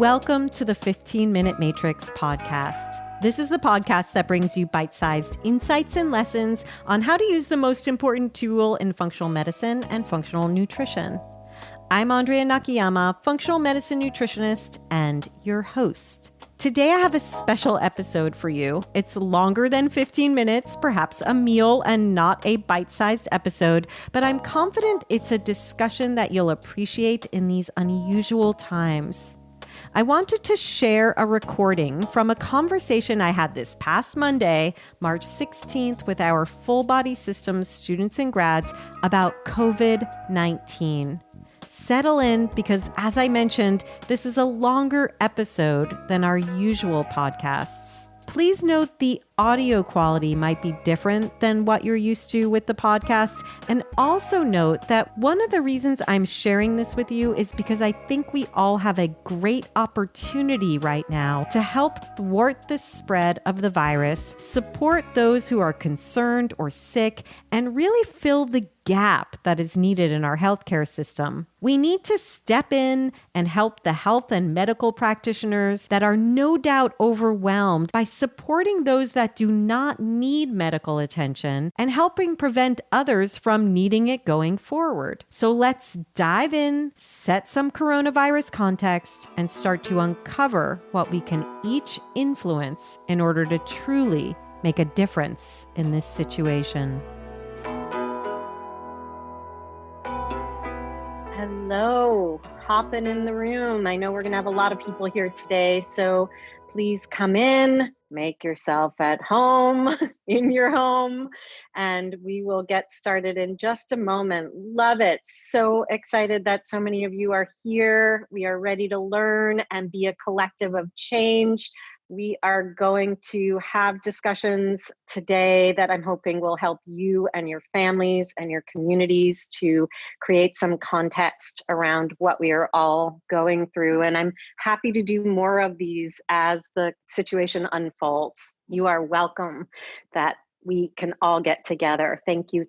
Welcome to the 15-Minute Matrix podcast. This is the podcast that brings you bite-sized insights and lessons on how to use the most important tool in functional medicine and functional nutrition. I'm Andrea Nakayama, functional medicine nutritionist and your host. Today I have a special episode for you. It's longer than 15 minutes, perhaps a meal and not a bite-sized episode, but I'm confident it's a discussion that you'll appreciate in these unusual times. I wanted to share a recording from a conversation I had this past Monday, March 16th, with our full body systems students and grads about COVID-19. Settle in because, as I mentioned, this is a longer episode than our usual podcasts. Please note the audio quality might be different than what you're used to with the podcast. And also note that one of the reasons I'm sharing this with you is because I think we all have a great opportunity right now to help thwart the spread of the virus, support those who are concerned or sick, and really fill the gap that is needed in our healthcare system. We need to step in and help the health and medical practitioners that are no doubt overwhelmed by supporting those that do not need medical attention and helping prevent others from needing it going forward. So let's dive in, set some coronavirus context, and start to uncover what we can each influence in order to truly make a difference in this situation. Hello, hopping in the room. I know we're going to have a lot of people here today, so please come in, make yourself at home, in your home, and we will get started in just a moment. Love it. So excited that so many of you are here. We are ready to learn and be a collective of change. We are going to have discussions today that I'm hoping will help you and your families and your communities to create some context around what we are all going through. And I'm happy to do more of these as the situation unfolds. You are welcome that we can all get together. Thank you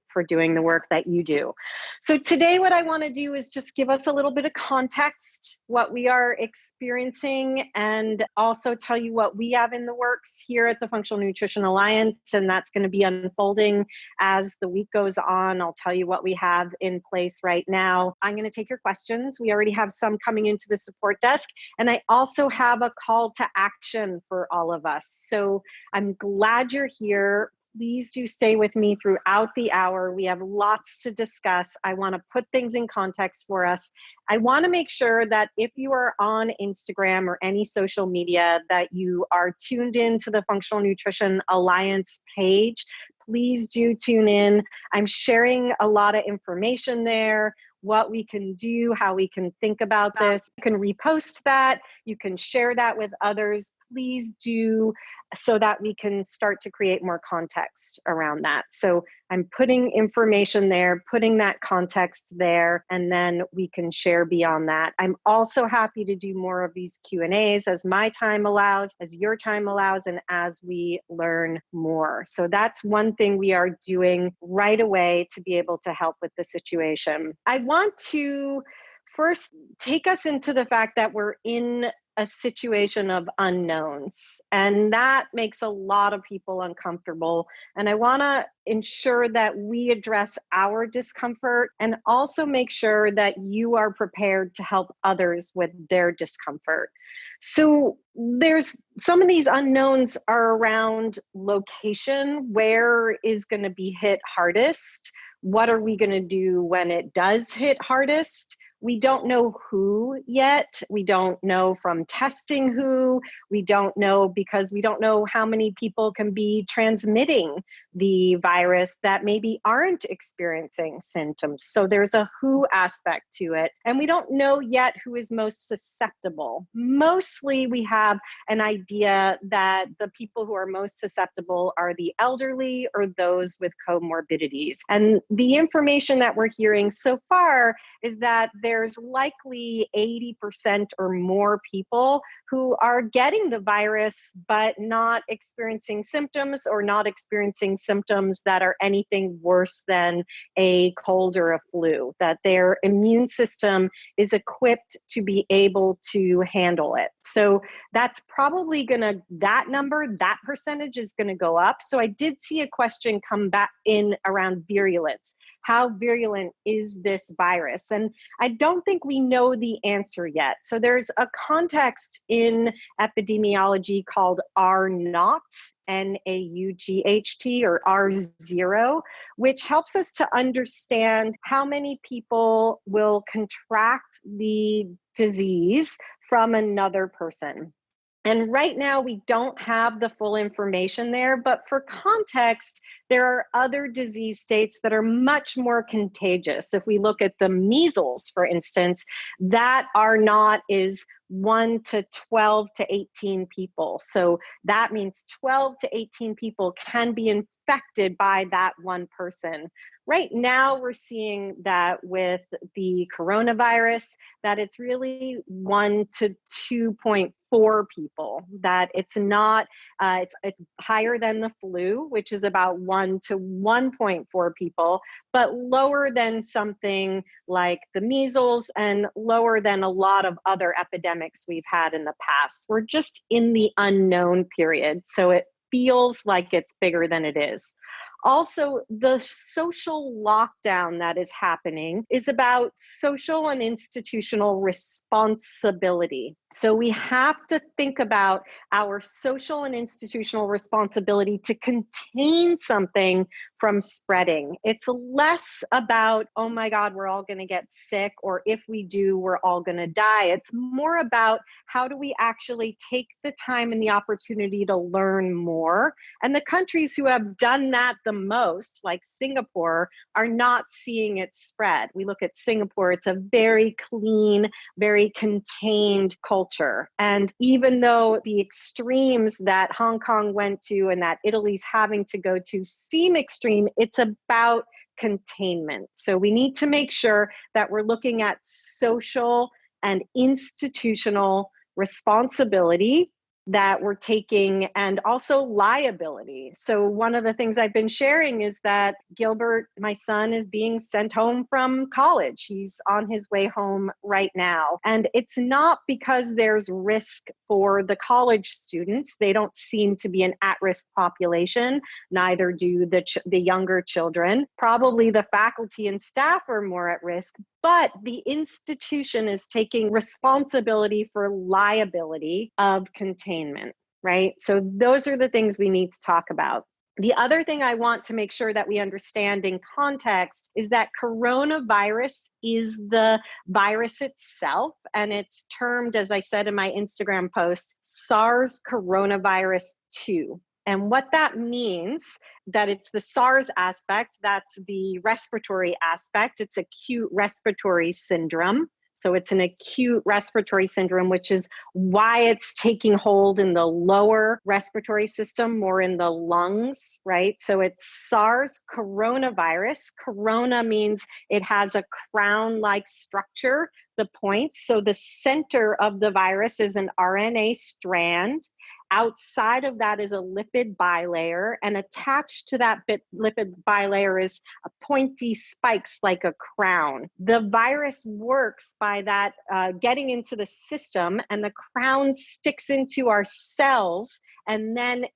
for doing the work that you do. So today what I want to do is just give us a little bit of context, what we are experiencing, and also tell you what we have in the works here at the Functional Nutrition Alliance, and that's going to be unfolding as the week goes on. I'll tell you what we have in place right now. I'm going to take your questions. We already have some coming into the support desk, and I also have a call to action for all of us. So I'm glad you're here. Please do stay with me throughout the hour. We have lots to discuss. I want to put things in context for us. I want to make sure that if you are on Instagram or any social media, that you are tuned in to the Functional Nutrition Alliance page. Please do tune in. I'm sharing a lot of information there, what we can do, how we can think about this. You can repost that. You can share that with others. Please do, so that we can start to create more context around that. So I'm putting information there, putting that context there, and then we can share beyond that. I'm also happy to do more of these Q&As as my time allows, as your time allows, and as we learn more. So that's one thing we are doing right away to be able to help with the situation. I want to first take us into the fact that we're in a situation of unknowns, and that makes a lot of people uncomfortable. And I want to ensure that we address our discomfort and also make sure that you are prepared to help others with their discomfort. So there's some of these unknowns are around location. Where is going to be hit hardest? What are we going to do when it does hit hardest? We don't know who yet. We don't know from testing who. We don't know because we don't know how many people can be transmitting the virus that maybe aren't experiencing symptoms. So there's a who aspect to it. And we don't know yet who is most susceptible. Mostly we have an idea that the people who are most susceptible are the elderly or those with comorbidities. And the information that we're hearing so far is that there's likely 80% or more people who are getting the virus but not experiencing symptoms or not experiencing symptoms that are anything worse than a cold or a flu, that their immune system is equipped to be able to handle it. So that's probably that percentage is gonna go up. So I did see a question come back in around virulence. How virulent is this virus? And I don't think we know the answer yet. So there's a context in epidemiology called R0, NAUGHT, or R0, which helps us to understand how many people will contract the disease from another person. And right now, we don't have the full information there, but for context, there are other disease states that are much more contagious. If we look at the measles, for instance, that R0 is 1 to 12 to 18 people. So that means 12 to 18 people can be infected by that one person. Right now, we're seeing that with the coronavirus, that it's really 1 to 2.4 people, that it's not, it's higher than the flu, which is about 1 to 1.4 people, but lower than something like the measles and lower than a lot of other epidemics we've had in the past. We're just in the unknown period, so it feels like it's bigger than it is. Also, the social lockdown that is happening is about social and institutional responsibility. So we have to think about our social and institutional responsibility to contain something from spreading. It's less about, oh my God, we're all going to get sick, or if we do, we're all going to die. It's more about how do we actually take the time and the opportunity to learn more. And the countries who have done that the most, like Singapore, are not seeing it spread. We look at Singapore, it's a very clean, very contained culture. And even though the extremes that Hong Kong went to and that Italy's having to go to seem extreme, it's about containment. So we need to make sure that we're looking at social and institutional responsibility that we're taking, and also liability. So one of the things I've been sharing is that Gilbert, my son, is being sent home from college. He's on his way home right now. And it's not because there's risk for the college students. They don't seem to be an at-risk population, neither do the younger children. Probably the faculty and staff are more at risk, but the institution is taking responsibility for liability of containment, right? So those are the things we need to talk about. The other thing I want to make sure that we understand in context is that coronavirus is the virus itself, and it's termed, as I said in my Instagram post, SARS coronavirus 2. And what that means, that it's the SARS aspect, that's the respiratory aspect, it's acute respiratory syndrome. So it's an acute respiratory syndrome, which is why it's taking hold in the lower respiratory system, more in the lungs, right? So it's SARS coronavirus. Corona means it has a crown-like structure, the points. So the center of the virus is an RNA strand. Outside of that is a lipid bilayer, and attached to that lipid bilayer is a pointy spikes like a crown. The virus works by that getting into the system, and the crown sticks into our cells, and then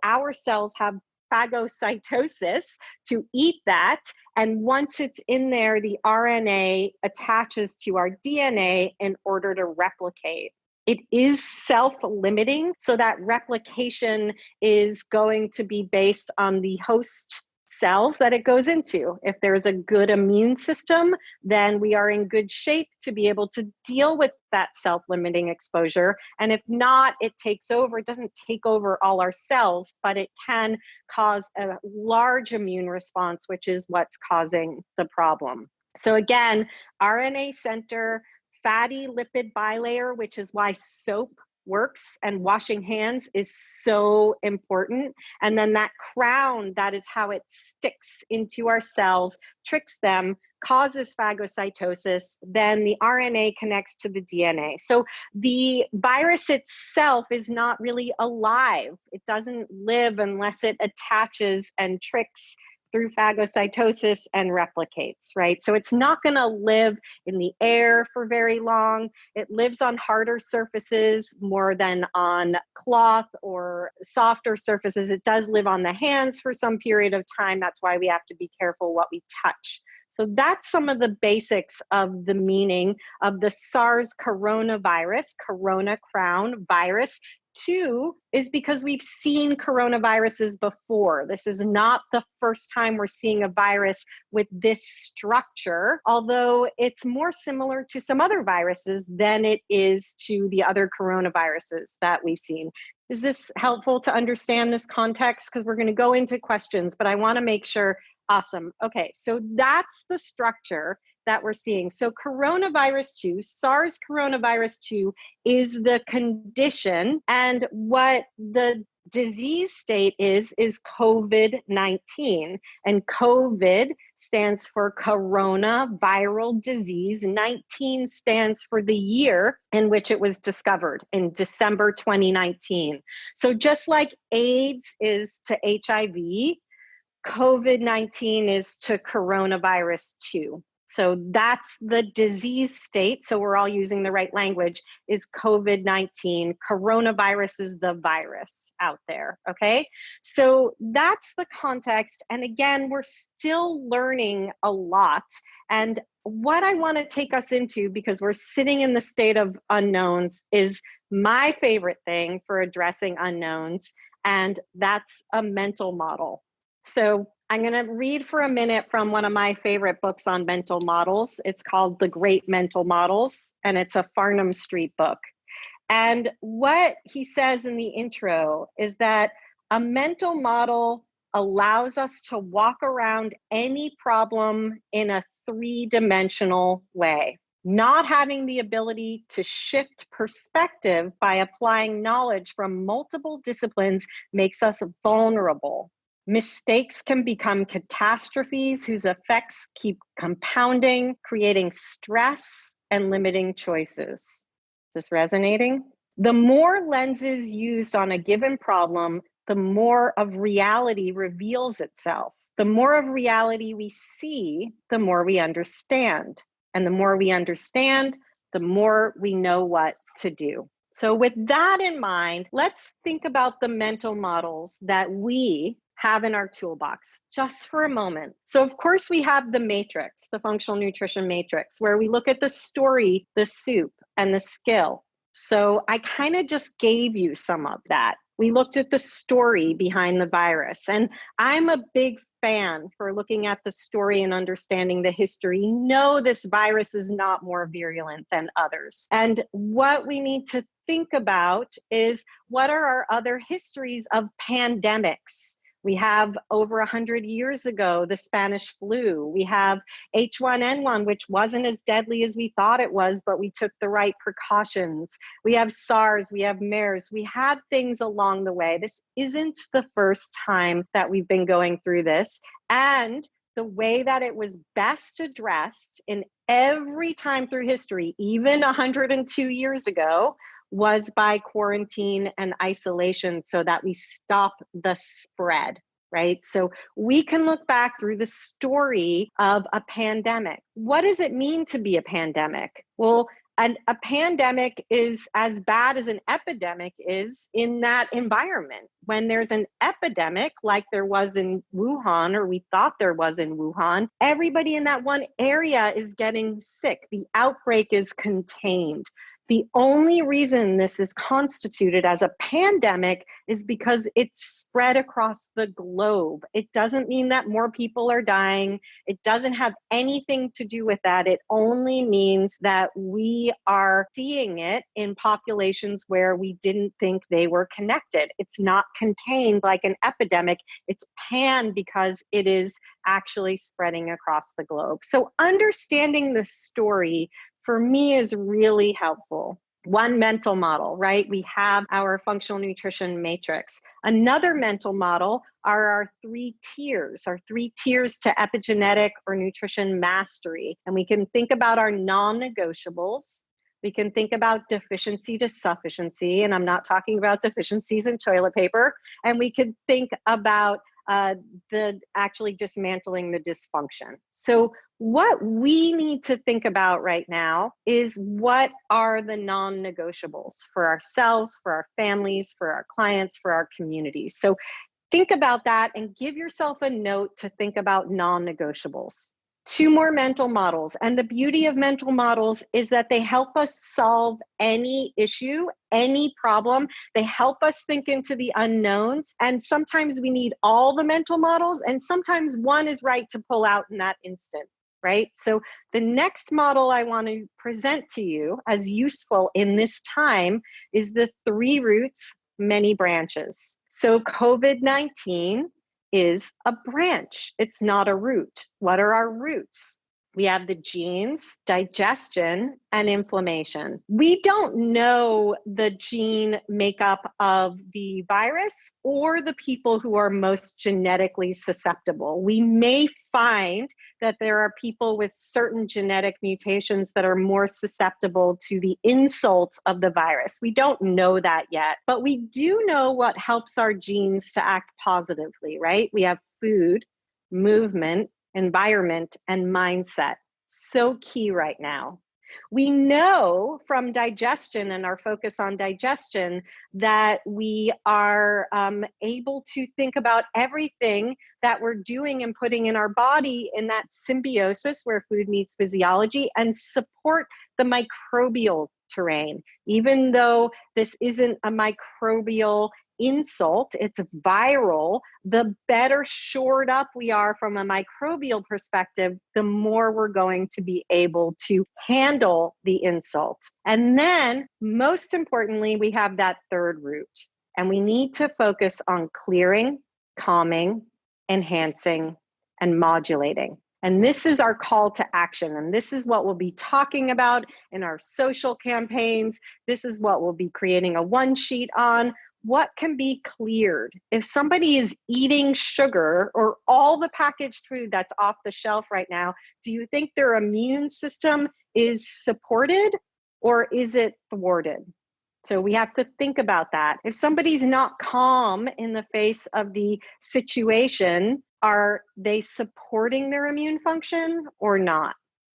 our cells have phagocytosis to eat that. And once it's in there, the RNA attaches to our DNA in order to replicate. It is self-limiting, so that replication is going to be based on the host cells that it goes into. If there's a good immune system, then we are in good shape to be able to deal with that self-limiting exposure. And if not, it takes over. It doesn't take over all our cells, but it can cause a large immune response, which is what's causing the problem. So again, RNA center, fatty lipid bilayer, which is why soap works, and washing hands is so important. And then that crown, that is how it sticks into our cells, tricks them, causes phagocytosis. Then the RNA connects to the DNA. So the virus itself is not really alive. It doesn't live unless it attaches and tricks through phagocytosis and replicates, right? So it's not going to live in the air for very long. It lives on harder surfaces more than on cloth or softer surfaces. It does live on the hands for some period of time. That's why we have to be careful what we touch. So that's some of the basics of the meaning of the SARS coronavirus, corona crown virus. 2 is because we've seen coronaviruses before. This is not the first time we're seeing a virus with this structure, although it's more similar to some other viruses than it is to the other coronaviruses that we've seen. Is this helpful to understand this context? Because we're going to go into questions, but I want to make sure. Awesome. Okay, so that's the structure that we're seeing. So coronavirus 2, SARS coronavirus 2 is the condition, and what the disease state is COVID-19. And COVID stands for coronaviral disease. 19 stands for the year in which it was discovered, in December 2019. So just like AIDS is to HIV, COVID-19 is to coronavirus 2. So that's the disease state. So we're all using the right language, is COVID-19. Coronavirus is the virus out there, okay? So that's the context. And again, we're still learning a lot. And what I want to take us into, because we're sitting in the state of unknowns, is my favorite thing for addressing unknowns, and that's a mental model. So I'm going to read for a minute from one of my favorite books on mental models. It's called The Great Mental Models, and it's a Farnham Street book. And what he says in the intro is that a mental model allows us to walk around any problem in a 3-dimensional way. Not having the ability to shift perspective by applying knowledge from multiple disciplines makes us vulnerable. Mistakes can become catastrophes whose effects keep compounding, creating stress and limiting choices. Is this resonating? The more lenses used on a given problem, the more of reality reveals itself. The more of reality we see, the more we understand. And the more we understand, the more we know what to do. So with that in mind, let's think about the mental models that we have in our toolbox just for a moment. So of course we have the matrix, the functional nutrition matrix, where we look at the story, the soup, and the skill. So I kind of just gave you some of that. We looked at the story behind the virus, and I'm a big fan for looking at the story and understanding the history. No, this virus is not more virulent than others. And what we need to think about is, what are our other histories of pandemics? We have over 100 years ago, the Spanish flu. We have H1N1, which wasn't as deadly as we thought it was, but we took the right precautions. We have SARS, we have MERS. We had things along the way. This isn't the first time that we've been going through this. And the way that it was best addressed in every time through history, even 102 years ago, was by quarantine and isolation so that we stop the spread, right? So we can look back through the story of a pandemic. What does it mean to be a pandemic? Well, a pandemic is as bad as an epidemic is in that environment. When there's an epidemic, like there was in Wuhan, or we thought there was in Wuhan, everybody in that one area is getting sick. The outbreak is contained. The only reason this is constituted as a pandemic is because it's spread across the globe. It doesn't mean that more people are dying. It doesn't have anything to do with that. It only means that we are seeing it in populations where we didn't think they were connected. It's not contained like an epidemic. It's pan because it is actually spreading across the globe. So understanding the story for me is really helpful. One mental model, right? We have our functional nutrition matrix. Another mental model are our three tiers to epigenetic or nutrition mastery. And we can think about our non-negotiables. We can think about deficiency to sufficiency, and I'm not talking about deficiencies in toilet paper. And we could think about the actually dismantling the dysfunction. So what we need to think about right now is what are the non-negotiables for ourselves, for our families, for our clients, for our communities. So think about that and give yourself a note to think about non-negotiables. Two more mental models. And the beauty of mental models is that they help us solve any issue, any problem. They help us think into the unknowns. And sometimes we need all the mental models, and sometimes one is right to pull out in that instant, right? So the next model I want to present to you as useful in this time is the 3 roots, many branches. So COVID-19 is a branch. It's not a root. What are our roots? We have the genes, digestion, and inflammation. We don't know the gene makeup of the virus or the people who are most genetically susceptible. We may find that there are people with certain genetic mutations that are more susceptible to the insults of the virus. We don't know that yet, but we do know what helps our genes to act positively, right? We have food, movement, environment, and mindset. So key right now. We know from digestion and our focus on digestion that we are able to think about everything that we're doing and putting in our body in that symbiosis where food meets physiology and support the microbial terrain. Even though this isn't a microbial insult, it's viral, the better shored up we are from a microbial perspective, the more we're going to be able to handle the insult. And then, most importantly, we have that 3rd root, and we need to focus on clearing, calming, enhancing, and modulating. And this is our call to action. And this is what we'll be talking about in our social campaigns. This is what we'll be creating a 1-sheet on. What can be cleared? If somebody is eating sugar or all the packaged food that's off the shelf right now, do you think their immune system is supported or is it thwarted? So we have to think about that. If somebody's not calm in the face of the situation, are they supporting their immune function or not?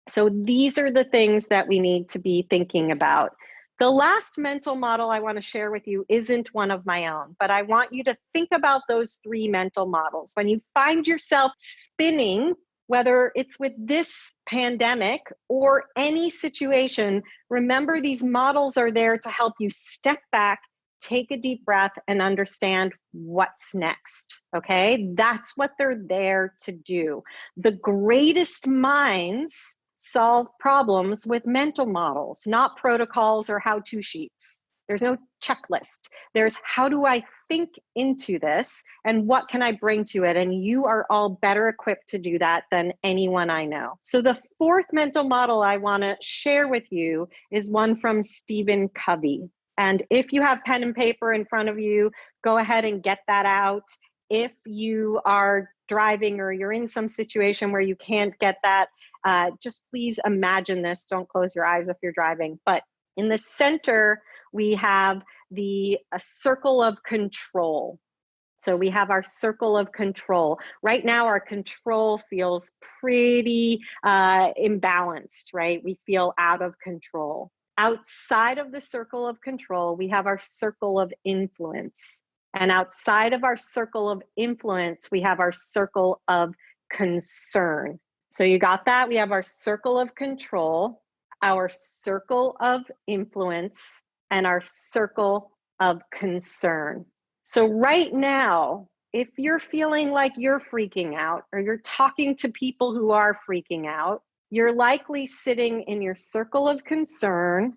So these are the things that we need to be thinking about. The last mental model I want to share with you isn't one of my own, but I want you to think about those 3 mental models. When you find yourself spinning, whether it's with this pandemic or any situation, remember these models are there to help you step back, take a deep breath, and understand what's next, okay? That's what they're there to do. The greatest minds solve problems with mental models, not protocols or how-to sheets. There's no checklist. There's how do I think into this and what can I bring to it? And you are all better equipped to do that than anyone I know. So the 4th mental model I want to share with you is one from Stephen Covey. And if you have pen and paper in front of you, go ahead and get that out. If you are driving or you're in some situation where you can't get that, just please imagine this. Don't close your eyes if you're driving. But in the center, we have a circle of control. So we have our circle of control. Right now, our control feels pretty imbalanced, right? We feel out of control. Outside of the circle of control, we have our circle of influence. And outside of our circle of influence, we have our circle of concern. So you got that? We have our circle of control, our circle of influence, and our circle of concern. So right now, if you're feeling like you're freaking out or you're talking to people who are freaking out, you're likely sitting in your circle of concern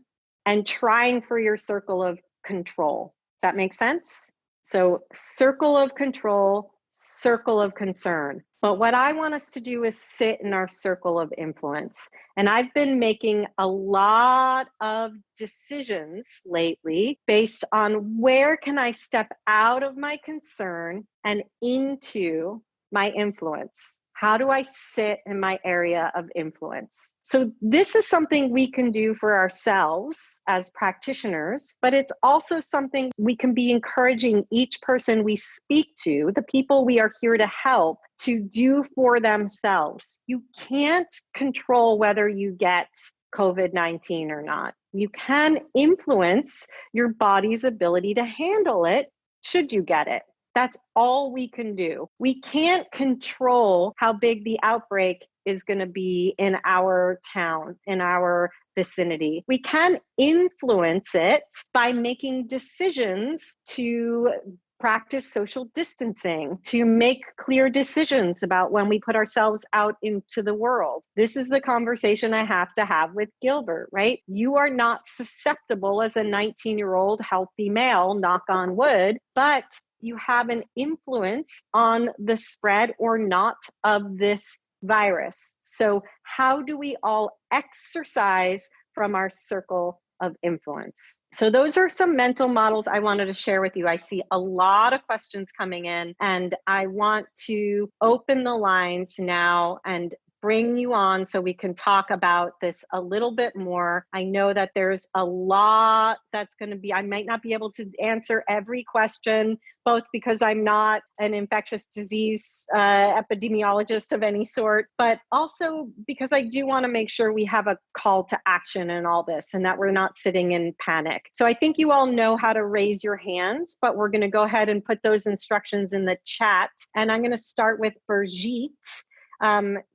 and trying for your circle of control. Does that make sense? So circle of control, circle of concern. But what I want us to do is sit in our circle of influence. And I've been making a lot of decisions lately based on where can I step out of my concern and into my influence. How do I sit in my area of influence? So this is something we can do for ourselves as practitioners, but it's also something we can be encouraging each person we speak to, the people we are here to help, to do for themselves. You can't control whether you get COVID-19 or not. You can influence your body's ability to handle it should you get it. That's all we can do. We can't control how big the outbreak is going to be in our town, in our vicinity. We can influence it by making decisions to practice social distancing, to make clear decisions about when we put ourselves out into the world. This is the conversation I have to have with Gilbert, right? You are not susceptible as a 19-year-old healthy male, knock on wood, but you have an influence on the spread or not of this virus. So how do we all exercise from our circle of influence? So those are some mental models I wanted to share with you. I see a lot of questions coming in, and I want to open the lines now and bring you on so we can talk about this a little bit more. I know that there's a lot that's going to be, I might not be able to answer every question, both because I'm not an infectious disease epidemiologist of any sort, but also because I do want to make sure we have a call to action in all this and that we're not sitting in panic. So I think you all know how to raise your hands, but we're going to go ahead and put those instructions in the chat. And I'm going to start with Brigitte.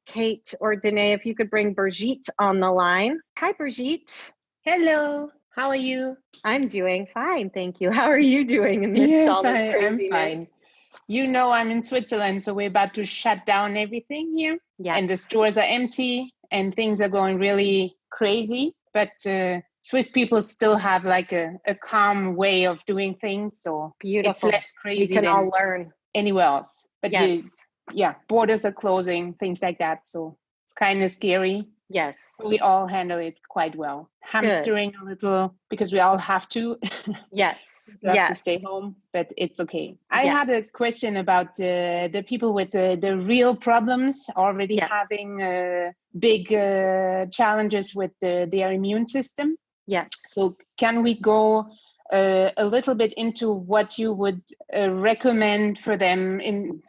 Kate or Danae, if you could bring Brigitte on the line. Hi, Brigitte. Hello, how are you? I'm doing fine, thank you. How are you doing in this all this craziness? I'm fine. You know, I'm in Switzerland, so we're about to shut down everything here. Yes. And the stores are empty and things are going really crazy. But Swiss people still have like a calm way of doing things. So beautiful. It's less crazy we can than all learn anywhere else. But yes. Borders are closing, things like that. So it's kind of scary. Yes. But we all handle it quite well. Hamstering a little because we all have to. Yes. We have to stay home, but it's okay. I had a question about the people with the real problems already having big challenges with their immune system. Yes. So can we go a little bit into what you would recommend for them in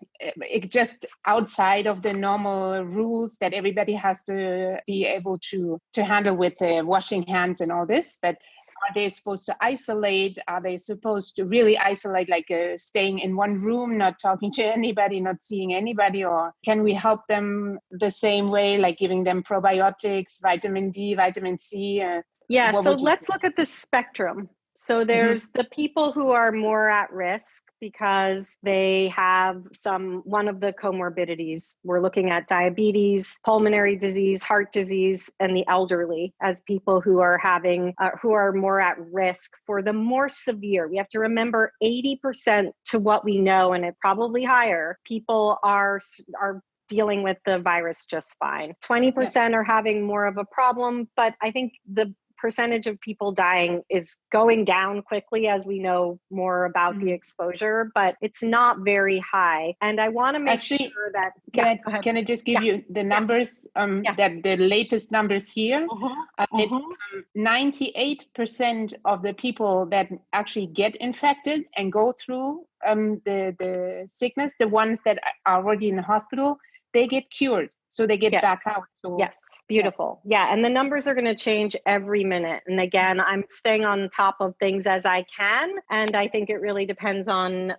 just outside of the normal rules that everybody has to be able to handle with washing hands and all this, but are they supposed to isolate? Are they supposed to really isolate, like staying in one room, not talking to anybody, not seeing anybody? Or can we help them the same way, like giving them probiotics, vitamin D, vitamin C? So let's look at the spectrum. So there's the people who are more at risk because they have one of the comorbidities. We're looking at diabetes, pulmonary disease, heart disease, and the elderly as people who are who are more at risk for the more severe. We have to remember 80% to what we know, and it probably higher, people are dealing with the virus just fine. 20% are having more of a problem, but I think the percentage of people dying is going down quickly as we know more about the exposure, but it's not very high. And I want to make sure that can I just give you the numbers that the latest numbers here? 98% of the people that actually get infected and go through the sickness, the ones that are already in the hospital, they get cured. So they get back out. So, beautiful. And the numbers are going to change every minute. And again, I'm staying on top of things as I can. And I think it really depends on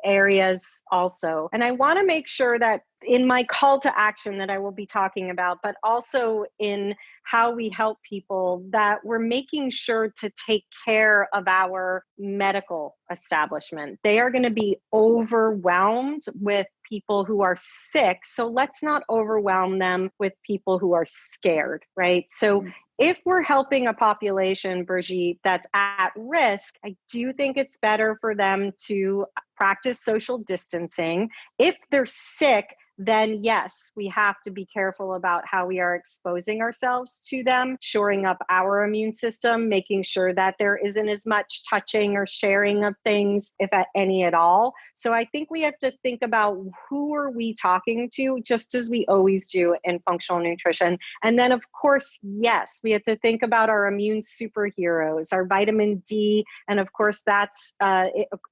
areas also. And I want to make sure that in my call to action that I will be talking about, but also in how we help people, that we're making sure to take care of our medical establishment. They are going to be overwhelmed with people who are sick. So let's not overwhelm them with people who are scared, right? So if we're helping a population, Brigitte, that's at risk, I do think it's better for them to practice social distancing. If they're sick, then yes, we have to be careful about how we are exposing ourselves to them, shoring up our immune system, making sure that there isn't as much touching or sharing of things, if at any at all. So I think we have to think about who are we talking to, just as we always do in functional nutrition. And then of course, yes, we have to think about our immune superheroes, our vitamin D, and of course that's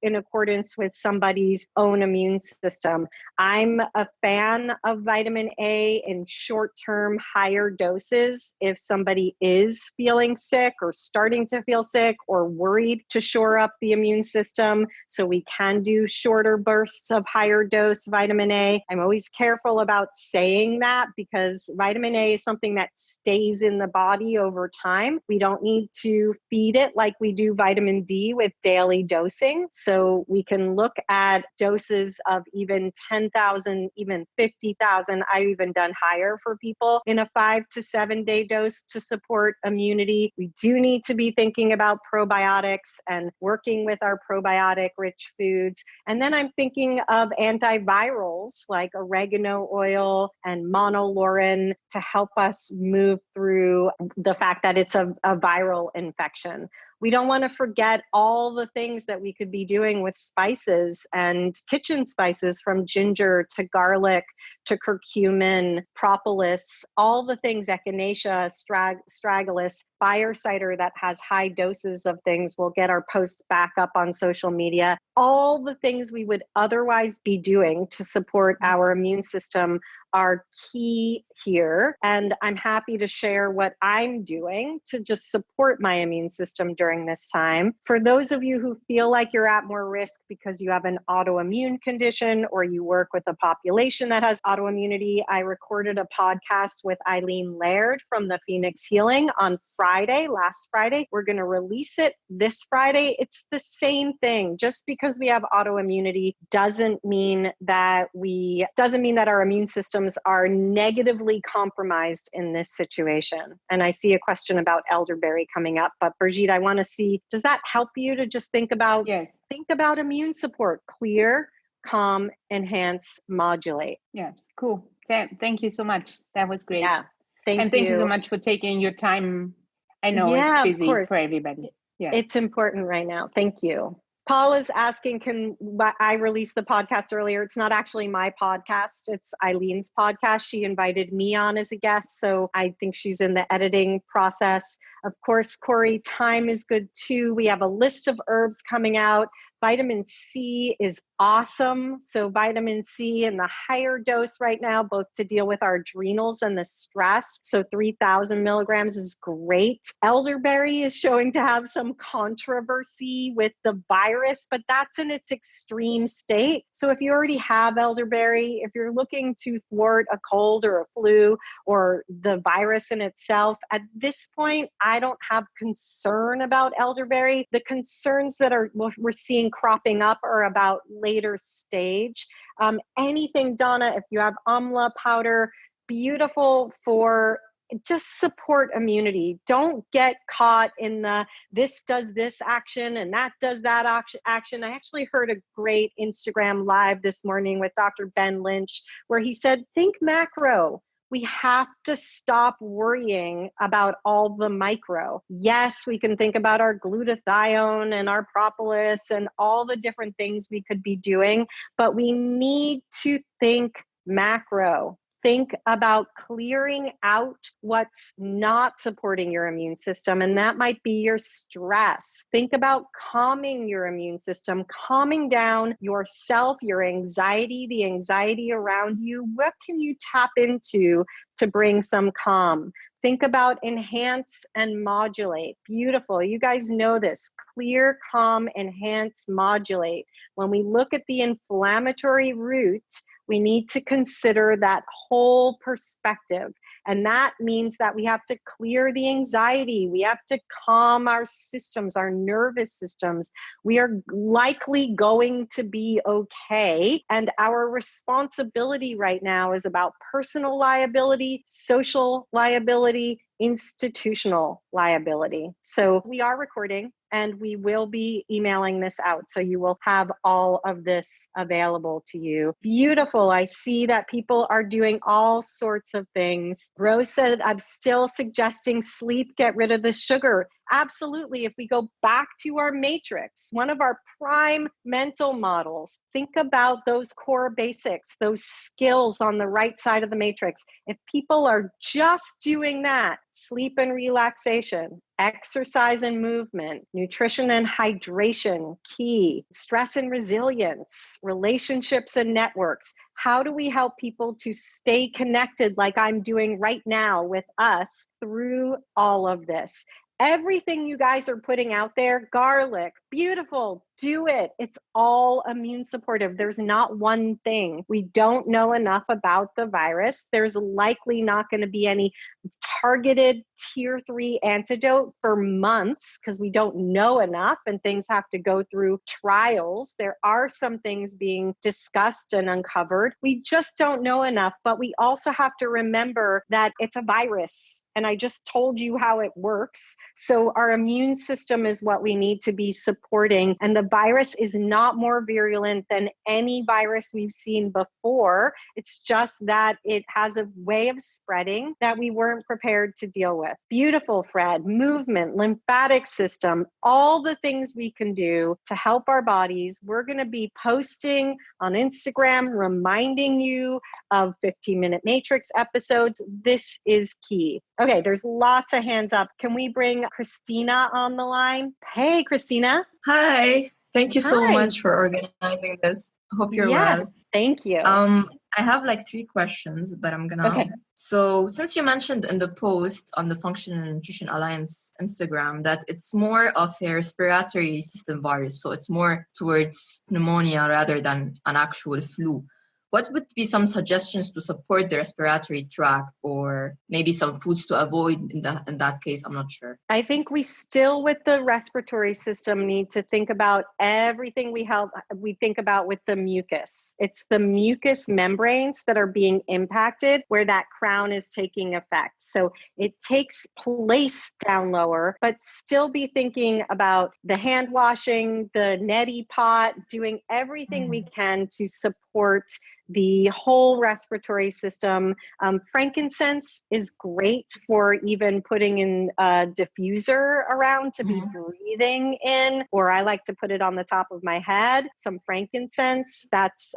in accordance with somebody's own immune system. I'm a fan of vitamin A in short-term higher doses if somebody is feeling sick or starting to feel sick or worried, to shore up the immune system. So we can do shorter bursts of higher dose vitamin A. I'm always careful about saying that because vitamin A is something that stays in the body over time. We don't need to feed it like we do vitamin D with daily dosing. So we can look at doses of even 10,000, even 50,000. I've even done higher for people in a 5 to 7 day dose to support immunity. We do need to be thinking about probiotics and working with our probiotic rich foods. And then I'm thinking of antivirals like oregano oil and monolaurin to help us move through the fact that it's a viral infection. We don't want to forget all the things that we could be doing with spices and kitchen spices, from ginger to garlic to curcumin, propolis, all the things, echinacea, astragalus, fire cider that has high doses of things. We'll get our posts back up on social media. All the things we would otherwise be doing to support our immune system are key here. And I'm happy to share what I'm doing to just support my immune system during this time. For those of you who feel like you're at more risk because you have an autoimmune condition or you work with a population that has autoimmunity, I recorded a podcast with Eileen Laird from the Phoenix Healing on Friday, last Friday. We're going to release it this Friday. It's the same thing. Just because we have autoimmunity doesn't mean that our immune systems are negatively compromised in this situation. And I see a question about elderberry coming up, but Brigitte, I want to see, does that help you to just think about immune support? Clear, calm, enhance, modulate. Yeah, cool. Thank you so much. That was great. Yeah, thank you so much for taking your time. I know it's busy for everybody. Yeah, it's important right now. Thank you. Paul is asking, can I release the podcast earlier? It's not actually my podcast. It's Eileen's podcast. She invited me on as a guest, so I think she's in the editing process. Of course, Corey, time is good too. We have a list of herbs coming out. Vitamin C is awesome. So vitamin C in the higher dose right now, both to deal with our adrenals and the stress. So 3,000 milligrams is great. Elderberry is showing to have some controversy with the virus, but that's in its extreme state. So if you already have elderberry, if you're looking to thwart a cold or a flu or the virus in itself, at this point, I don't have concern about elderberry. The concerns that we're seeing cropping up are about later stage. Anything, Donna, if you have amla powder, beautiful for just support immunity. Don't get caught in the this does this action and that does that action. I actually heard a great Instagram live this morning with Dr. Ben Lynch where he said, think macro. We have to stop worrying about all the micro. Yes, we can think about our glutathione and our propolis and all the different things we could be doing, but we need to think macro. Think about clearing out what's not supporting your immune system, and that might be your stress. Think about calming your immune system, calming down yourself, your anxiety, the anxiety around you. What can you tap into to bring some calm? Think about enhance and modulate. Beautiful. You guys know this. Clear, calm, enhance, modulate. When we look at the inflammatory root, we need to consider that whole perspective. And that means that we have to clear the anxiety. We have to calm our systems, our nervous systems. We are likely going to be okay. And our responsibility right now is about personal liability, social liability, institutional liability. So we are recording and we will be emailing this out. So you will have all of this available to you. Beautiful. I see that people are doing all sorts of things. Rose said, I'm still suggesting sleep, get rid of the sugar. Absolutely. If we go back to our matrix, one of our prime mental models, think about those core basics, those skills on the right side of the matrix. If people are just doing that, sleep and relaxation, exercise and movement, nutrition and hydration, key, stress and resilience, relationships and networks. How do we help people to stay connected like I'm doing right now with us through all of this? Everything you guys are putting out there, garlic, beautiful, do it. It's all immune supportive. There's not one thing. We don't know enough about the virus. There's likely not going to be any targeted tier 3 antidote for months because we don't know enough and things have to go through trials. There are some things being discussed and uncovered. We just don't know enough, but we also have to remember that it's a virus. And I just told you how it works. So our immune system is what we need to be supporting. And the virus is not more virulent than any virus we've seen before. It's just that it has a way of spreading that we weren't prepared to deal with. Beautiful, Fred. Movement, lymphatic system, all the things we can do to help our bodies. We're going to be posting on Instagram, reminding you of 15-minute matrix episodes. This is key. Okay, there's lots of hands up. Can we bring Christina on the line? Hey, Christina. Hi. Thank you so Hi. much for organizing this. Hope you're Yes, well. thank you. I have like 3 questions, but I'm gonna. Okay. So since you mentioned in the post on the Functional Nutrition Alliance Instagram that it's more of a respiratory system virus, so it's more towards pneumonia rather than an actual flu. What would be some suggestions to support the respiratory tract, or maybe some foods to avoid in that case? I'm not sure. I think we still, with the respiratory system, need to think about everything we think about with the mucus. It's the mucus membranes that are being impacted where that crown is taking effect. So it takes place down lower, but still be thinking about the hand washing, the neti pot, doing everything we can to support the whole respiratory system. Frankincense is great for even putting in a diffuser around to be breathing in, or I like to put it on the top of my head, some frankincense. That's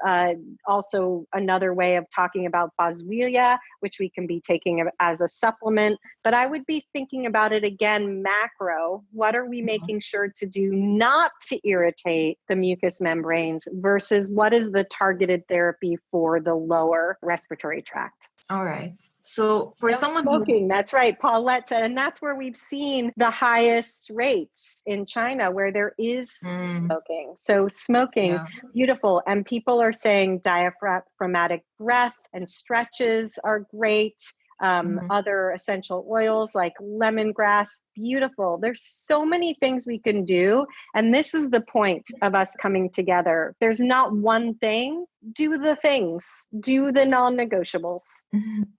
also another way of talking about boswellia, which we can be taking as a supplement. But I would be thinking about it again, macro. What are we making sure to do not to irritate the mucous membranes versus what is the targeted therapy for the lower respiratory tract? All right. So for someone smoking, that's right, Paulette said, and that's where we've seen the highest rates in China, where there is smoking. So smoking, beautiful. And people are saying diaphragmatic breath and stretches are great. Other essential oils like lemongrass, beautiful. There's so many things we can do. And this is the point of us coming together. There's not one thing. Do the things, do the non-negotiables.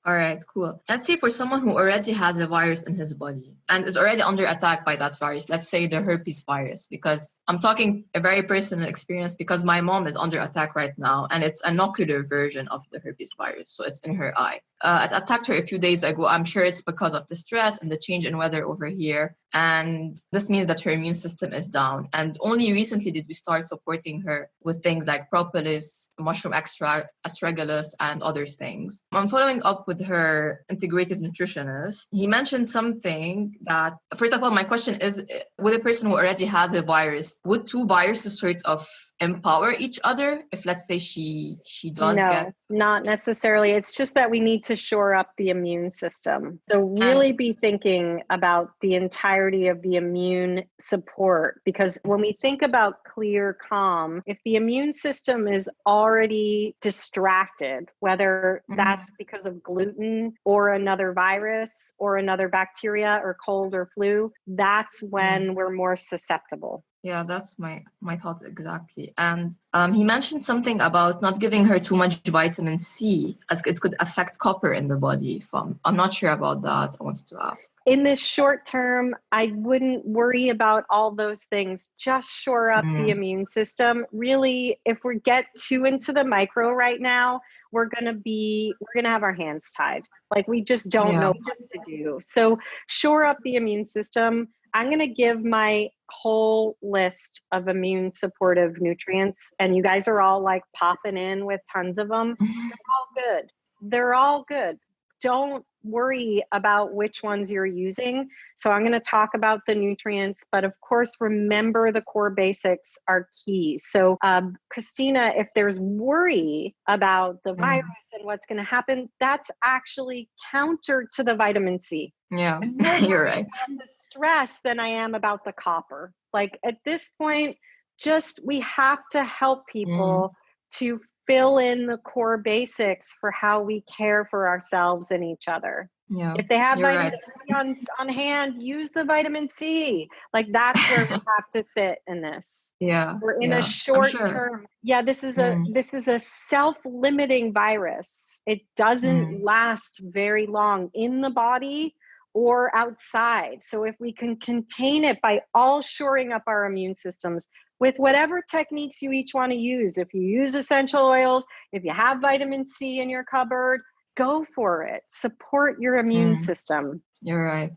All right, cool. Let's say for someone who already has a virus in his body and is already under attack by that virus, let's say the herpes virus, because I'm talking a very personal experience because my mom is under attack right now and it's an ocular version of the herpes virus. So it's in her eye. It attacked her a few days ago. I'm sure it's because of the stress and the change in weather over here. And this means that her immune system is down. And only recently did we start supporting her with things like propolis, mushroom extract, astragalus, and other things. I'm following up with her integrative nutritionist. He mentioned something that, first of all, my question is, with a person who already has a virus, would 2 viruses sort of empower each other if, let's say, she does No, get. not necessarily. It's just that we need to shore up the immune system. So really be thinking about the entirety of the immune support, because when we think about clear, calm, if the immune system is already distracted, whether that's because of gluten or another virus or another bacteria or cold or flu, that's when we're more susceptible. Yeah, that's my thoughts exactly. And he mentioned something about not giving her too much vitamin C, as it could affect copper in the body. I'm not sure about that. I wanted to ask. In this short term, I wouldn't worry about all those things. Just shore up the immune system. Really, if we get too into the micro right now, we're gonna have our hands tied. Like, we just don't know what to do. So shore up the immune system. I'm gonna give my whole list of immune supportive nutrients, and you guys are all like popping in with tons of them. They're all good. They're all good. Don't worry about which ones you're using. So I'm going to talk about the nutrients, but of course, remember the core basics are key. So Christina, if there's worry about the virus and what's going to happen, that's actually counter to the vitamin C. Yeah, I'm more you're worried right. about the stress than I am about the copper. Like, at this point, we have to help people to fill in the core basics for how we care for ourselves and each other. Yeah, if they have you're vitamin right. C on hand, use the vitamin C. Like, that's where we have to sit in this. Yeah, We're in a I'm short sure. term. Yeah, this is a self-limiting virus. It doesn't last very long in the body or outside. So if we can contain it by all shoring up our immune systems with whatever techniques you each want to use, if you use essential oils, if you have vitamin C in your cupboard, go for it. Support your immune system. You're right.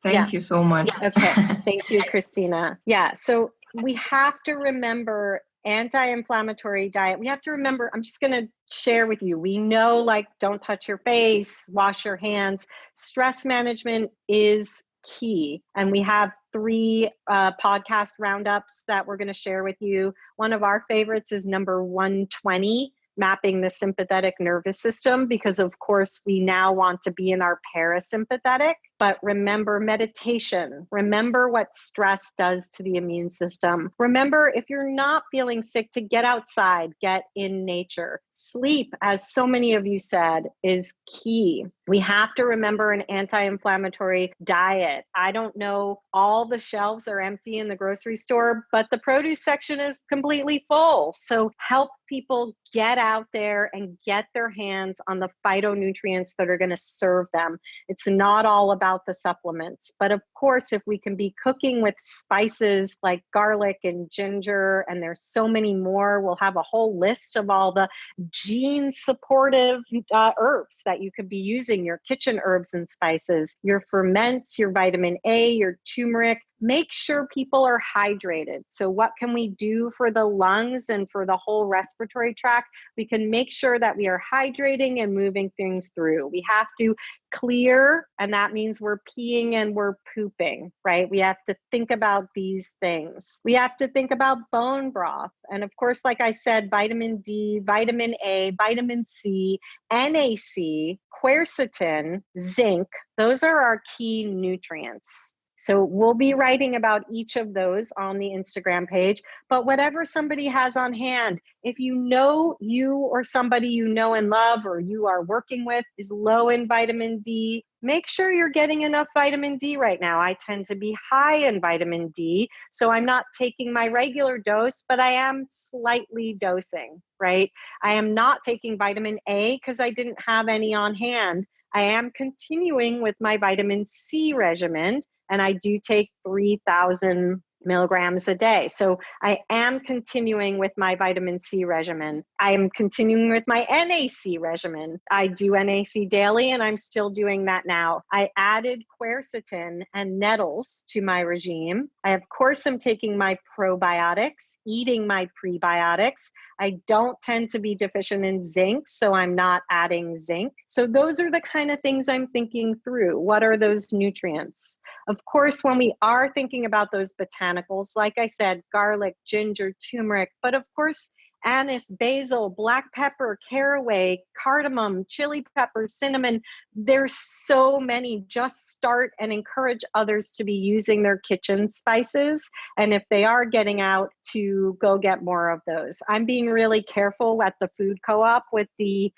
Thank you so much. Okay. Thank you, Christina. Yeah. So we have to remember anti-inflammatory diet. We have to remember, I'm just going to share with you. We know, like, don't touch your face, wash your hands. Stress management is key. And we have 3 podcast roundups that we're going to share with you. One of our favorites is number 120. Mapping the sympathetic nervous system, because of course we now want to be in our parasympathetic. But remember meditation. Remember what stress does to the immune system. Remember, if you're not feeling sick, to get outside, get in nature. Sleep, as so many of you said, is key. We have to remember an anti-inflammatory diet. I don't know, all the shelves are empty in the grocery store, but the produce section is completely full. So help people get out there and get their hands on the phytonutrients that are going to serve them. It's not all about the supplements, but of course, if we can be cooking with spices like garlic and ginger, and there's so many more, we'll have a whole list of all the gene supportive herbs that you could be using, your kitchen herbs and spices, your ferments, your vitamin A, your turmeric. Make sure people are hydrated. So what can we do for the lungs and for the whole respiratory tract? We can make sure that we are hydrating and moving things through. We have to clear, and that means we're peeing and we're pooping, right? We have to think about these things. We have to think about bone broth. And of course, like I said, vitamin D, vitamin A, vitamin C, NAC, quercetin, zinc, those are our key nutrients. So we'll be writing about each of those on the Instagram page, but whatever somebody has on hand, if you know you or somebody you know and love or you are working with is low in vitamin D, make sure you're getting enough vitamin D right now. I tend to be high in vitamin D, so I'm not taking my regular dose, but I am slightly dosing, right? I am not taking vitamin A because I didn't have any on hand. I am continuing with my vitamin C regimen, and I do take 3,000 milligrams a day. So I am continuing with my vitamin C regimen. I am continuing with my NAC regimen. I do NAC daily, and I'm still doing that now. I added quercetin and nettles to my regime. I, of course, am taking my probiotics, eating my prebiotics. I don't tend to be deficient in zinc, so I'm not adding zinc. So those are the kind of things I'm thinking through. What are those nutrients? Of course, when we are thinking about those botanicals, botanicals, like I said, garlic, ginger, turmeric, but of course, anise, basil, black pepper, caraway, cardamom, chili peppers, cinnamon. There's so many. Just start and encourage others to be using their kitchen spices. And if they are getting out, to go get more of those. I'm being really careful at the food co-op with the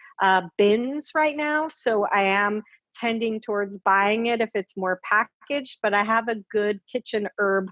bins right now. So I am tending towards buying it if it's more packaged, but I have a good kitchen herb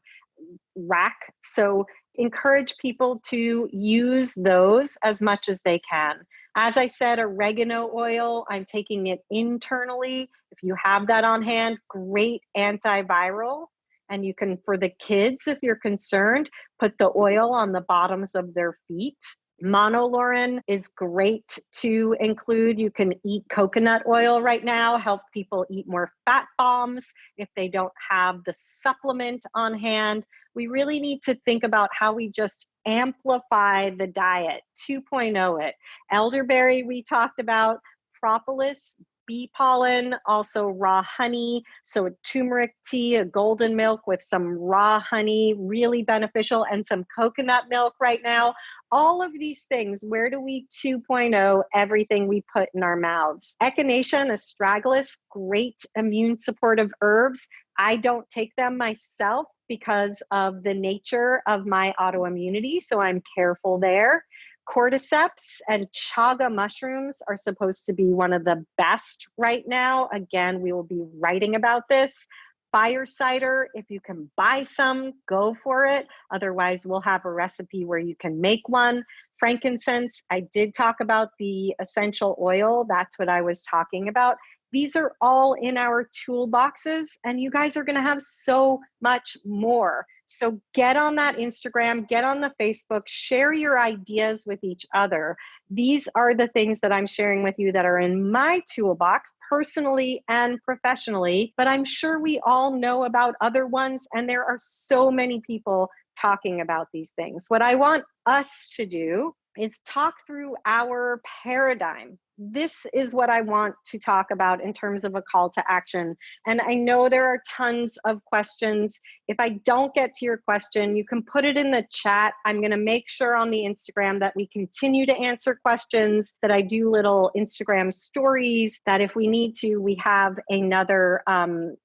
rack. So encourage people to use those as much as they can. As I said, oregano oil, I'm taking it internally. If you have that on hand, great antiviral. And you can, for the kids, if you're concerned, put the oil on the bottoms of their feet. Monolaurin is great to include. You can eat coconut oil right now, help people eat more fat bombs if they don't have the supplement on hand. We really need to think about how we just amplify the diet, 2.0 it. Elderberry, we talked about, propolis, bee pollen, also raw honey. So a turmeric tea, a golden milk with some raw honey, really beneficial, and some coconut milk right now. All of these things, where do we 2.0 everything we put in our mouths? Echinacea and astragalus, great immune supportive herbs. I don't take them myself because of the nature of my autoimmunity, so I'm careful there. Cordyceps and chaga mushrooms are supposed to be one of the best right now. Again, we will be writing about this. Fire cider, if you can buy some, go for it. Otherwise, we'll have a recipe where you can make one. Frankincense, I did talk about the essential oil. That's what I was talking about. These are all in our toolboxes, and you guys are going to have so much more. So get on that Instagram, get on the Facebook, share your ideas with each other. These are the things that I'm sharing with you that are in my toolbox, personally and professionally, but I'm sure we all know about other ones, and there are so many people talking about these things. What I want us to do is talk through our paradigm. This is what I want to talk about in terms of a call to action. And I know there are tons of questions. If I don't get to your question, you can put it in the chat. I'm going to make sure on the Instagram that we continue to answer questions, that I do little Instagram stories, that if we need to, we have another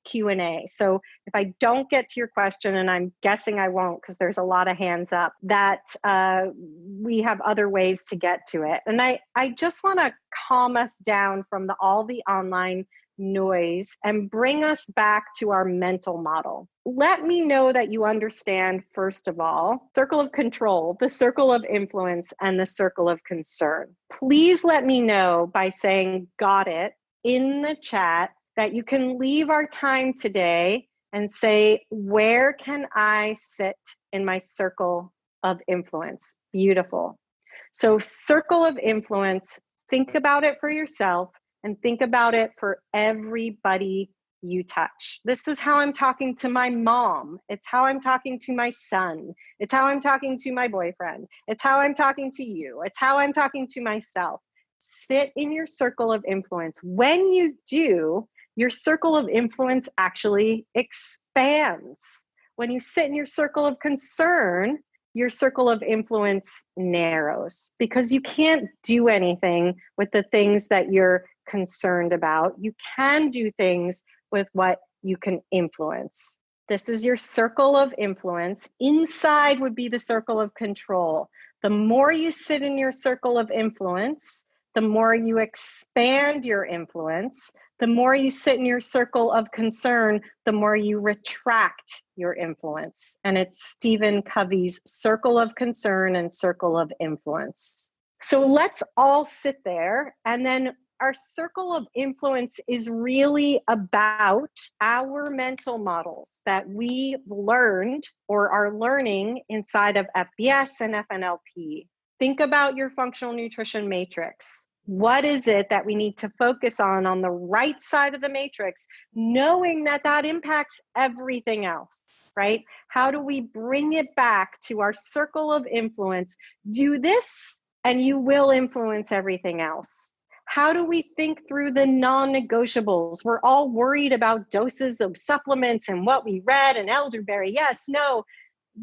Q&A. So if I don't get to your question, and I'm guessing I won't because there's a lot of hands up, that we have other ways to get to it. And I just want to calm us down from all the online noise and bring us back to our mental model. Let me know that you understand, first of all, circle of control, the circle of influence, and the circle of concern. Please let me know by saying "got it" in the chat, that you can leave our time today and say, where can I sit in my circle of influence? Beautiful. So circle of influence, think about it for yourself and think about it for everybody you touch. This is how I'm talking to my mom. It's how I'm talking to my son. It's how I'm talking to my boyfriend. It's how I'm talking to you. It's how I'm talking to myself. Sit in your circle of influence. When you do, your circle of influence actually expands. When you sit in your circle of concern, your circle of influence narrows, because you can't do anything with the things that you're concerned about. You can do things with what you can influence. This is your circle of influence. Inside would be the circle of control. The more you sit in your circle of influence, the more you expand your influence. The more you sit in your circle of concern, the more you retract your influence. And it's Stephen Covey's circle of concern and circle of influence. So let's all sit there, and then our circle of influence is really about our mental models that we learned or are learning inside of FBS and FNLP. Think about your functional nutrition matrix. What is it that we need to focus on the right side of the matrix, knowing that that impacts everything else, right? How do we bring it back to our circle of influence? Do this and you will influence everything else. How do we think through the non-negotiables? We're all worried about doses of supplements and what we read and elderberry. Yes, no.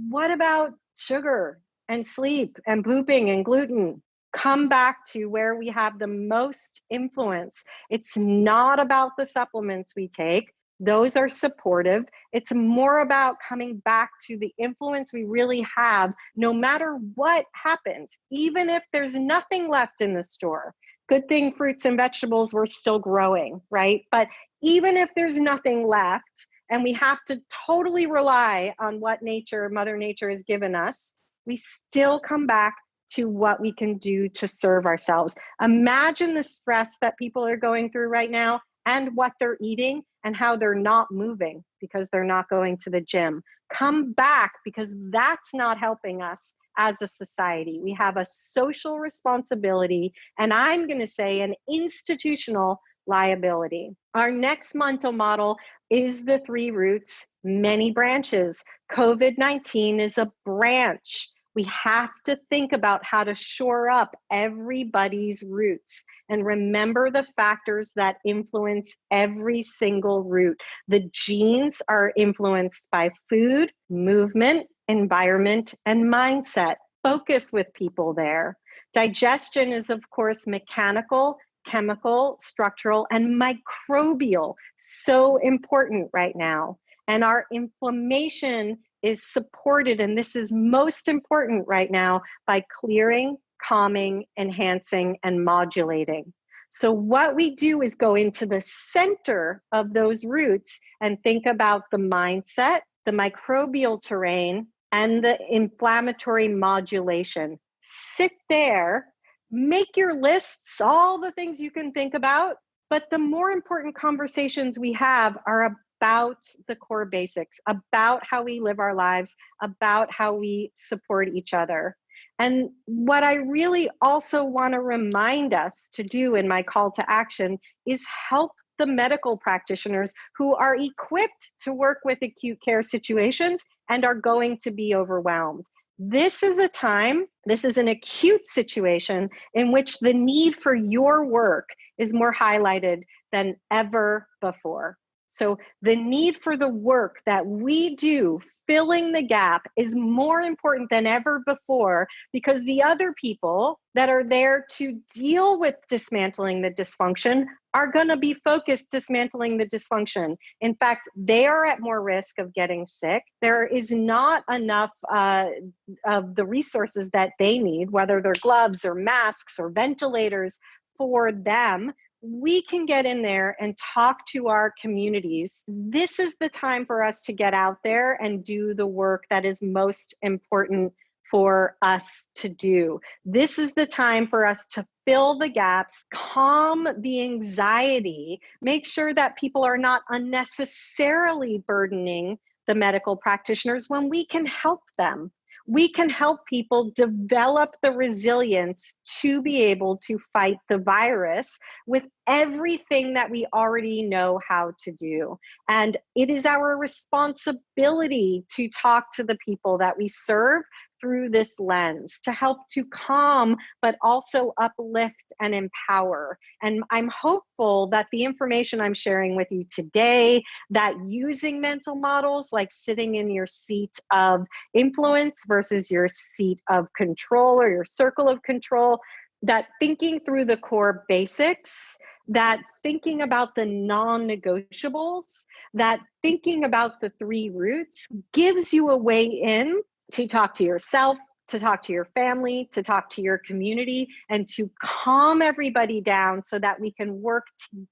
What about sugar and sleep and pooping and gluten? Come back to where we have the most influence. It's not about the supplements we take. Those are supportive. It's more about coming back to the influence we really have, no matter what happens, even if there's nothing left in the store. Good thing fruits and vegetables were still growing, right? But even if there's nothing left and we have to totally rely on what Mother Nature has given us, we still come back to what we can do to serve ourselves. Imagine the stress that people are going through right now and what they're eating and how they're not moving because they're not going to the gym. Come back, because that's not helping us as a society. We have a social responsibility, and I'm going to say an institutional liability. Our next mental model is the 3 roots, many branches. COVID-19 is a branch. We have to think about how to shore up everybody's roots and remember the factors that influence every single root. The genes are influenced by food, movement, environment, and mindset. Focus with people there. Digestion is, of course, mechanical, chemical, structural, and microbial. So important right now. And our inflammation is supported, and this is most important right now, by clearing, calming, enhancing, and modulating. So what we do is go into the center of those roots and think about the mindset, the microbial terrain, and the inflammatory modulation. Sit there, make your lists, all the things you can think about, but the more important conversations we have are about the core basics, about how we live our lives, about how we support each other. And what I really also want to remind us to do in my call to action is help the medical practitioners who are equipped to work with acute care situations and are going to be overwhelmed. This is a time, this is an acute situation in which the need for your work is more highlighted than ever before. So the need for the work that we do, filling the gap, is more important than ever before, because the other people that are there to deal with dismantling the dysfunction are going to be focused dismantling the dysfunction. In fact, they are at more risk of getting sick. There is not enough of the resources that they need, whether they're gloves or masks or ventilators for them. We can get in there and talk to our communities. This is the time for us to get out there and do the work that is most important for us to do. This is the time for us to fill the gaps, calm the anxiety, make sure that people are not unnecessarily burdening the medical practitioners when we can help them. We can help people develop the resilience to be able to fight the virus with everything that we already know how to do. And it is our responsibility to talk to the people that we serve through this lens, to help to calm, but also uplift and empower. And I'm hopeful that the information I'm sharing with you today, that using mental models, like sitting in your seat of influence versus your seat of control or your circle of control, that thinking through the core basics, that thinking about the non-negotiables, that thinking about the 3 roots gives you a way in to talk to yourself, to talk to your family, to talk to your community, and to calm everybody down so that we can work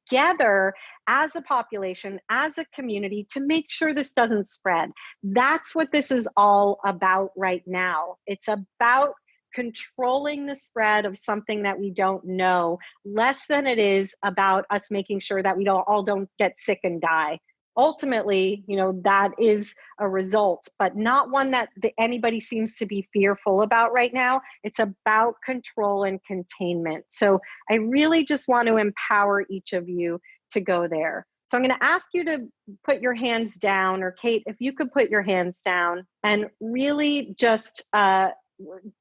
together as a population, as a community, to make sure this doesn't spread. That's what this is all about right now. It's about controlling the spread of something that we don't know, less than it is about us making sure that we don't get sick and die. Ultimately, that is a result, but not one that anybody seems to be fearful about right now. It's about control and containment. So I really just want to empower each of you to go there. So I'm going to ask you to put your hands down, or Kate, if you could put your hands down and really just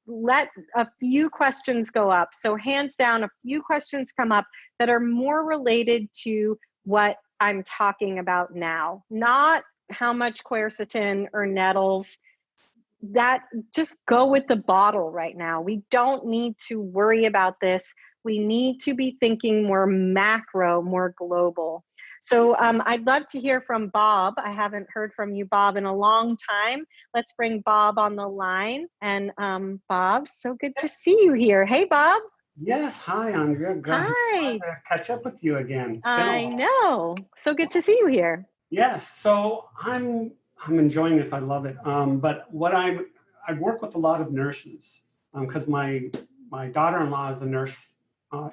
let a few questions go up. So hands down, a few questions come up that are more related to what I'm talking about now, not how much quercetin or nettles that just go with the bottle right now. We don't need to worry about this. We need to be thinking more macro, more global. So I'd love to hear from Bob. I haven't heard from you, Bob, in a long time. Let's bring Bob on the line. And Bob, so good to see you here. Hey, Bob. Yes, hi, Andrea. Glad Hi. to catch up with you again. I know. So good to see you here. Yes, so I'm enjoying this. I love it. But I work with a lot of nurses because my daughter-in-law is a nurse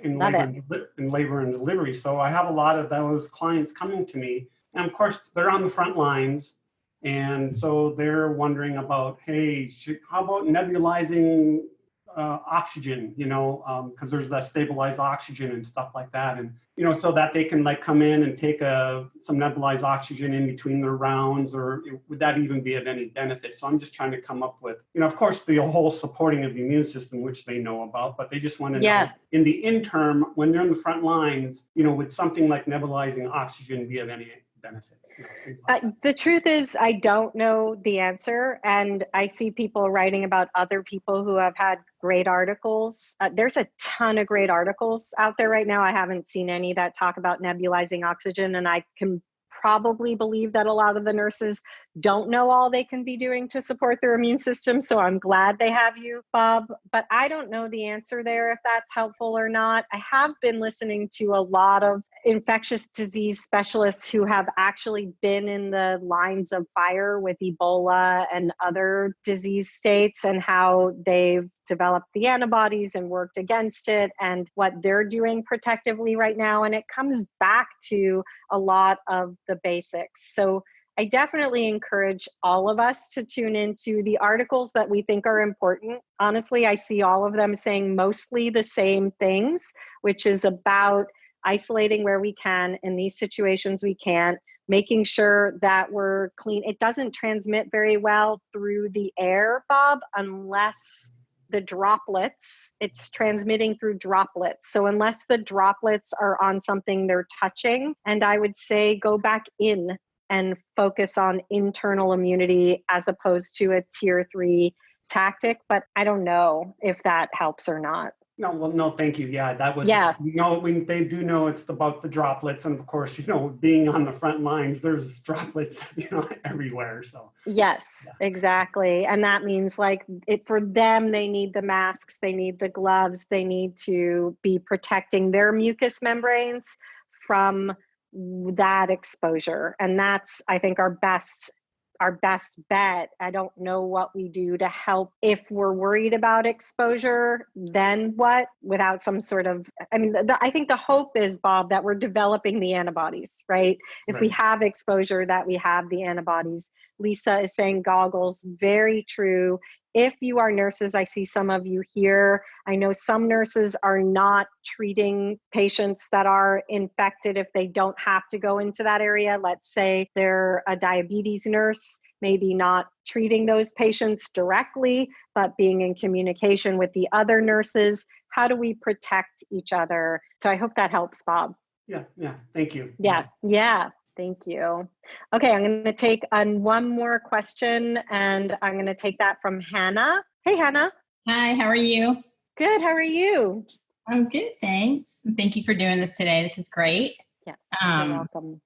in labor and delivery. So I have a lot of those clients coming to me, and of course they're on the front lines, and so they're wondering about, hey, how about nebulizing oxygen, because there's that stabilized oxygen and stuff like that. And, so that they can like come in and take some nebulized oxygen in between their rounds, or would that even be of any benefit? So I'm just trying to come up with, of course, the whole supporting of the immune system, which they know about, but they just want to know in the interim, when they're in the front lines, would something like nebulizing oxygen be of any benefit? The truth is, I don't know the answer, and I see people writing about other people who have had great articles. There's a ton of great articles out there right now. I haven't seen any that talk about nebulizing oxygen, and I can probably believe that a lot of the nurses don't know all they can be doing to support their immune system. So I'm glad they have you, Bob, but I don't know the answer there, if that's helpful or not. I have been listening to a lot of infectious disease specialists who have actually been in the lines of fire with Ebola and other disease states, and how they've developed the antibodies and worked against it, and what they're doing protectively right now. And it comes back to a lot of the basics. So I definitely encourage all of us to tune into the articles that we think are important. Honestly, I see all of them saying mostly the same things, which is about isolating where we can. In these situations, we can't. Making sure that we're clean. It doesn't transmit very well through the air, Bob, unless the droplets, it's transmitting through droplets. So unless the droplets are on something they're touching, and I would say go back in and focus on internal immunity as opposed to a tier 3 tactic. But I don't know if that helps or not. No, well, no, thank you. Yeah, that was, they do know it's about the droplets. And of course, being on the front lines, there's droplets, everywhere. So yes, exactly. And that means for them, they need the masks, they need the gloves, they need to be protecting their mucous membranes from that exposure. And that's, I think, our best bet. I don't know what we do to help if we're worried about exposure. Then what? Without some sort of, I think the hope is, Bob, that we're developing the antibodies, right? If we have exposure, that we have the antibodies. Lisa is saying goggles, very true. If you are nurses, I see some of you here. I know some nurses are not treating patients that are infected if they don't have to go into that area. Let's say they're a diabetes nurse, maybe not treating those patients directly, but being in communication with the other nurses. How do we protect each other? So I hope that helps, Bob. Yeah, thank you. Yeah. Thank you. Okay, I'm going to take one more question, and I'm going to take that from Hannah. Hey, Hannah. Hi, how are you? Good, how are you? I'm good, thanks. Thank you for doing this today. This is great. Yeah, you're welcome.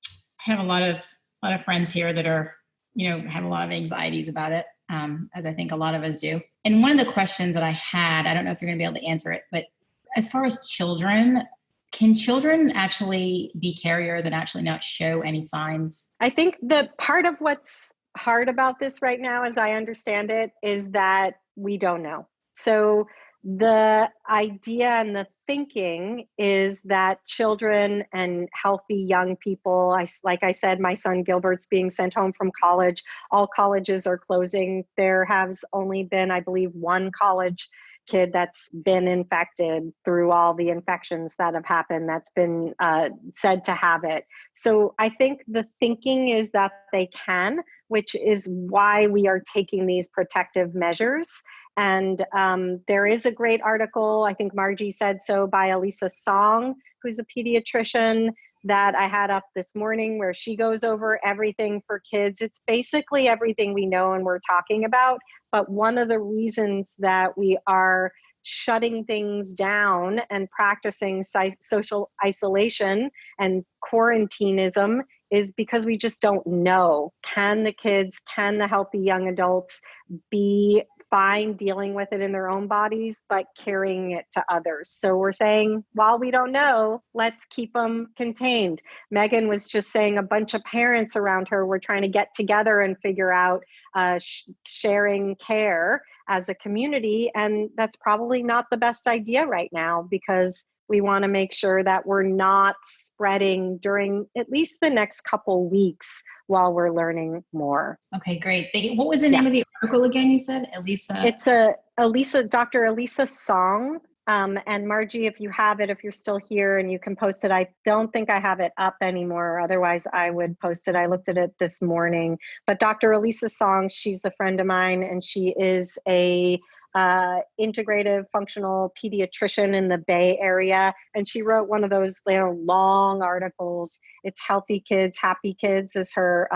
I have a lot of friends here that are, have a lot of anxieties about it, as I think a lot of us do. And one of the questions that I had, I don't know if you're going to be able to answer it, but as far as children, can children actually be carriers and actually not show any signs? I think that part of what's hard about this right now, as I understand it, is that we don't know. So the idea and the thinking is that children and healthy young people, like I said, my son Gilbert's being sent home from college. All colleges are closing. There has only been, I believe, one college kid that's been infected through all the infections that have happened, that's been said to have it. So I think the thinking is that they can, which is why we are taking these protective measures. And there is a great article, I think Margie said so, by Elisa Song, who's a pediatrician, that I had up this morning where she goes over everything for kids. It's basically everything we know and we're talking about. But one of the reasons that we are shutting things down and practicing social isolation and quarantinism is because we just don't know. Can the kids, can the healthy young adults be fine dealing with it in their own bodies, but carrying it to others? So we're saying, while we don't know, let's keep them contained. Megan was just saying a bunch of parents around her were trying to get together and figure out sharing care as a community. And that's probably not the best idea right now, because we want to make sure that we're not spreading during at least the next couple weeks while we're learning more. Okay, great. What was the name of the article again? You said Elisa. It's Dr. Elisa Song. And Margie, if you have it, if you're still here and you can post it, I don't think I have it up anymore. Otherwise, I would post it. I looked at it this morning. But Dr. Elisa Song, she's a friend of mine, and she is a integrative functional pediatrician in the Bay Area. And she wrote one of those long articles. It's Healthy Kids, Happy Kids is her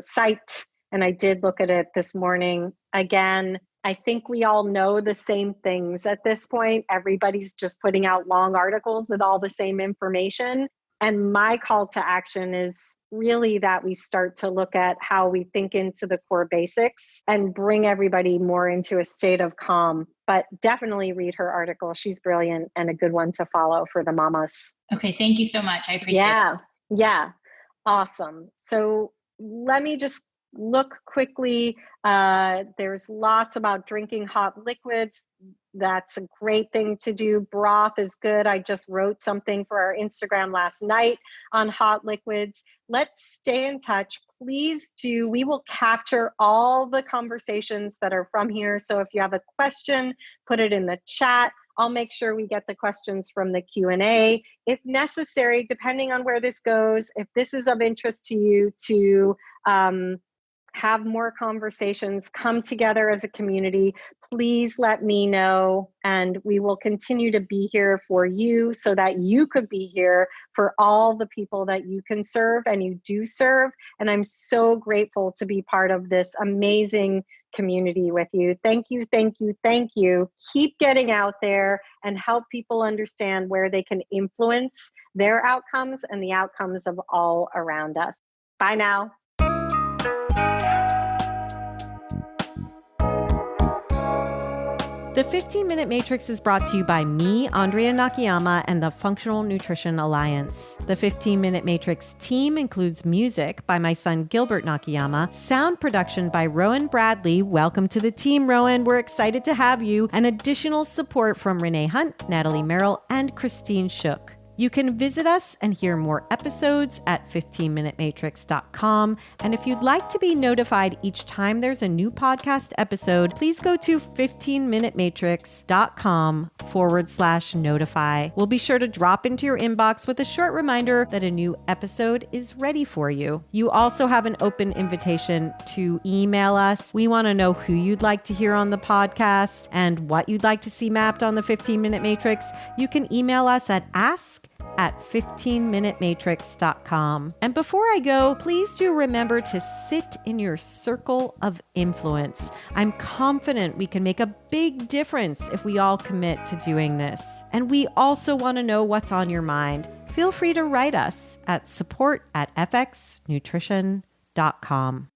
site. And I did look at it this morning. Again, I think we all know the same things at this point. Everybody's just putting out long articles with all the same information. And my call to action is really that we start to look at how we think into the core basics and bring everybody more into a state of calm. But definitely read her article. She's brilliant and a good one to follow for the mamas. Okay, thank you so much. I appreciate it. Yeah, awesome. So let me just look quickly. There's lots about drinking hot liquids. That's a great thing to do. Broth is good. I just wrote something for our Instagram last night on hot liquids. Let's stay in touch. Please do. We will capture all the conversations that are from here. So if you have a question, put it in the chat. I'll make sure we get the questions from the Q&A. If necessary, depending on where this goes, if this is of interest to you to have more conversations, come together as a community, please let me know, and we will continue to be here for you so that you could be here for all the people that you can serve and you do serve. And I'm so grateful to be part of this amazing community with you. Thank you, thank you, thank you. Keep getting out there and help people understand where they can influence their outcomes and the outcomes of all around us. Bye now. The 15-Minute Matrix is brought to you by me, Andrea Nakayama, and the Functional Nutrition Alliance. The 15-Minute Matrix team includes music by my son, Gilbert Nakayama, sound production by Rowan Bradley. Welcome to the team, Rowan. We're excited to have you. And additional support from Renee Hunt, Natalie Merrill, and Christine Shook. You can visit us and hear more episodes at 15minutematrix.com. And if you'd like to be notified each time there's a new podcast episode, please go to 15minutematrix.com/notify. We'll be sure to drop into your inbox with a short reminder that a new episode is ready for you. You also have an open invitation to email us. We want to know who you'd like to hear on the podcast and what you'd like to see mapped on the 15-Minute Matrix. You can email us at ask@15minutematrix.com. And before I go, please do remember to sit in your circle of influence. I'm confident we can make a big difference if we all commit to doing this. And we also want to know what's on your mind. Feel free to write us at support@fxnutrition.com.